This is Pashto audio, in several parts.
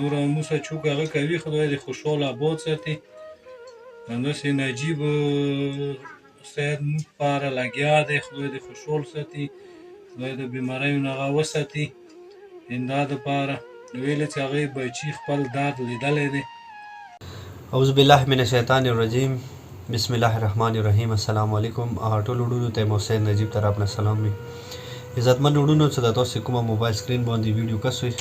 نور موسی چوک هغه کوي، خدای دې خوشحاله آباد ساتي. همداسې نجیب صاحب موږ لپاره لګیا دی، خدای دې خوشحال ساتي، خدای د بیماریو نه هغه وساتي. همدا دپاره ویلې چې هغې بچي خپل درد لیدلی دی. اعوذ بالله من الشیطان الرجیم، بسم الله الرحمن الرحیم. السلام علیکم. ټول وروڼو ته محسن نجیب طرف نه سلام وي. عزتمن وروڼو چې د تاسو کومه موبایل سکرین باندې ویډیو کسوي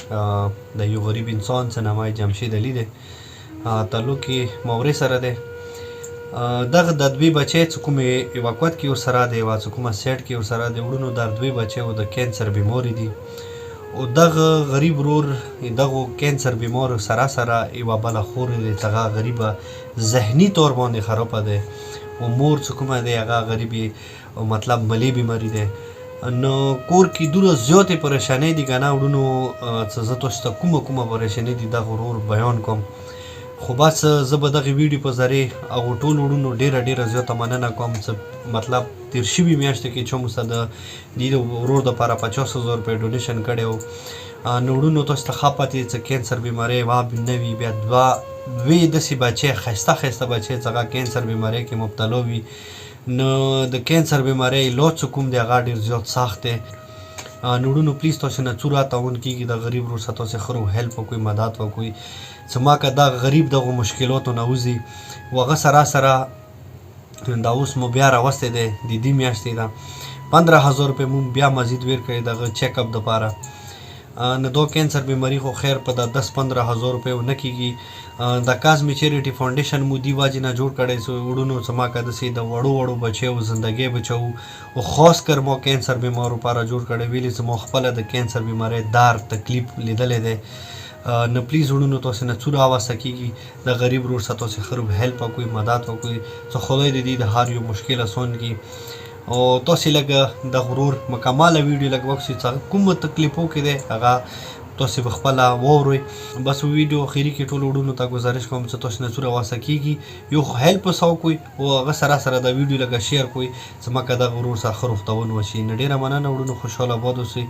د یو غریب انسان څه نامه جمشید علي دی، تعلق یې مورې سره دی. دغه د دوی بچی چې کومې ایواکوت کې ورسره دی، چې کومه سیټ کې ورسره دی وروڼو، د دوی بچی د کینسر بیماري دي. او دغه غریب ورور دغه کینسر بیمار سره سره یوه بله خور دی چې هغه غریبه ذهني طور باندې خرابه دی. او مور چې کومه دی هغه غریبې مطلب ملي بیماري دی. نو کور کې دومره زیاتې پریشانۍ دي که نه وروڼو، چې زه تاسو ته کومه پریشانۍ دي دغه ورور بیان کوم. خو بس زه به دغې ویډیو په ذریعې هغو ټول وروڼو ډېره زیاته مننه کوم چې مطلب تېر شوي میاشتې کې چې موږ د دې ورور دپاره 50,000 روپۍ ډونیشن کړی و. نو وروڼو تاسو ته ښه پته چې کینسر بیمارۍ یوه نه وي، بیا دوې داسې بچی ښایسته بچی چې هغه کینسر بیمارۍ کې مبتلا وي. نو د کینسر بیمارۍ علاج چې کوم دی هغه ډېر زیات سخت دی. نو وروڼو پلیز تاسو نه څو راتاون کېږي د غریب ورور سره تاسو ښه هیلپ وکړئ، مدد وکړئ چې ما که دا غریب دغو مشکلاتو نه وځي. و هغه سره دا اوس مو بیا راوستی دی د دې میاشتې ده 15,000 روپۍ مونږ بیا مزید ویر کړی دغه چیک اپ دپاره. نو دا کینسر بیماري خو خیر په د 10-15,000 روپۍ نه کېږي. د کازمی چیریټي فاونډیشن مو دې وجې نه جوړ کړی چې وروڼو چې ما که داسې د وړو بچیو زندګۍ بچو او خاص کر ما کینسر بیمارو لپاره جوړ کړی، ویلې چې ما خپله د کینسر بیمارۍ درد تکلیف لیدلی دی. نو پلیز وروڼو تاسو نه څو راوسته کېږي د غریب ورور سره تاسو ښه هیلپ وکړئ، مدد وکړئ چې خدای د دې د هر یو مشکل اسان کړي. او تاسو لږ د غرور مکمله ویډیو لږ وکړئ چې کومو تکلیفو کې دی هغه تاسو به خپله واورئ. بس ویډیو اخري کې ټولو وروڼو ته ګزارش کوم چې تاسو نه څو راوسته کېږي یو هیلپ ورسره وکړئ او هغه سره د ویډیو لږ شیر کړئ چې مکه د غرور سره ښه روغتون وشي. نو ډېره مننه وروڼو، خوشحاله آباد اوسئ.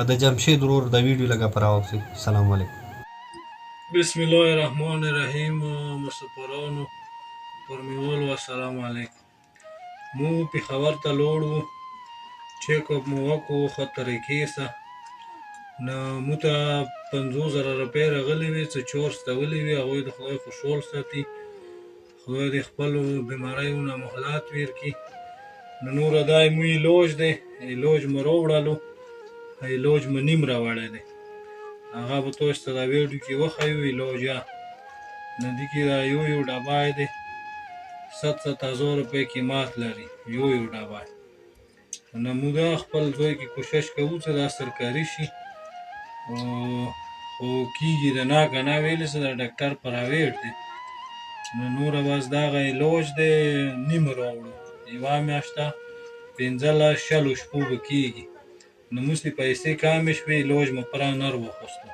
د جمشید ورور د ویډیو لږ په راوکړئ. سلام علیکم. بسم الله الرحمن الرحیم. مسافرانو پرمیوالو السلام علیکم. مو پېښور ته لاړ وو، چیک اپ مو وکړو ښه طریقې سره. نو موږ ته 50,000 روپۍ راغلې وې چې چارج تولې وې. هغوی د خدای خوشحال ساتي، خدای دې خپلو بیماریو نه مهلت ویر کړي. نو نوره دا مو علاج دی، علاج مو راوړلو، علاج مو نیم راوړی دی. هغه به تاسو ته دا ویډیو کې وښیو علاج. نو دې کې دا یو ډبی دی 7,000 روپۍ قیمت لري یو ډبی. نو موږ دا خپل ځای کې کوشش کوو چې دا سرکاري شي، خو کېږي د نه که نه ویلې چې د ډاکټر پرایویټ دی. نو نوره بس دغه علاج دی نیم راوړو، یوه میاشته 15-16 شپو به کېږي. نو موږ چې پیسې کمې شوې علاج مو پوره نه راواخیستو.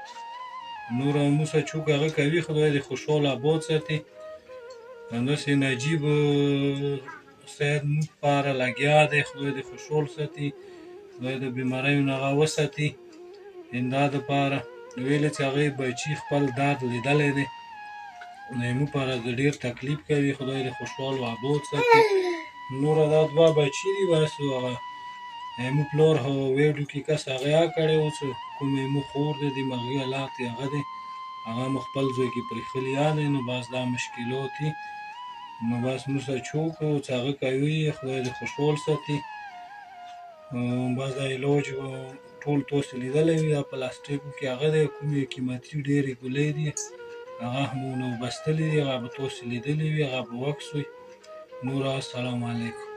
نور موسی چوک هغه کوي، خدای دې خوشحاله آباد ساتي. همداسې نجیب صاحب موږ لپاره لګیا دی، خدای دې خوشحال ساتي، خدای د بیماریو نه هغه وساتي. همدا دپاره ویلې چې هغې بچي خپل درد لیدلی دی. نو موږ لپاره د ډېر تکلیف کوي، خدای دې خوشحال و آباد ساتي. نوره دا 2 بچي دي بس. هغه مو پلار ویډیو کې کس هغه کړی و چې کومې مو خور دی دماغي حالات یې هغه دی، هغه مو خپل ځای کې پرېښلي دی. نو بس دا مشکلات دي. نو بس موسی چوک چې هغه کوي خدای دې خوشحال ساتي. بس دا علاج ټول تاسو لیدلی وي، دا پلاستیکو کې هغه دی، کومې قیمتي ډېرې ګولۍ دي هغه مو نو بستلي دي، هغه به تاسو لیدلي وي، هغه به وکسوئ. نور السلام علیکم.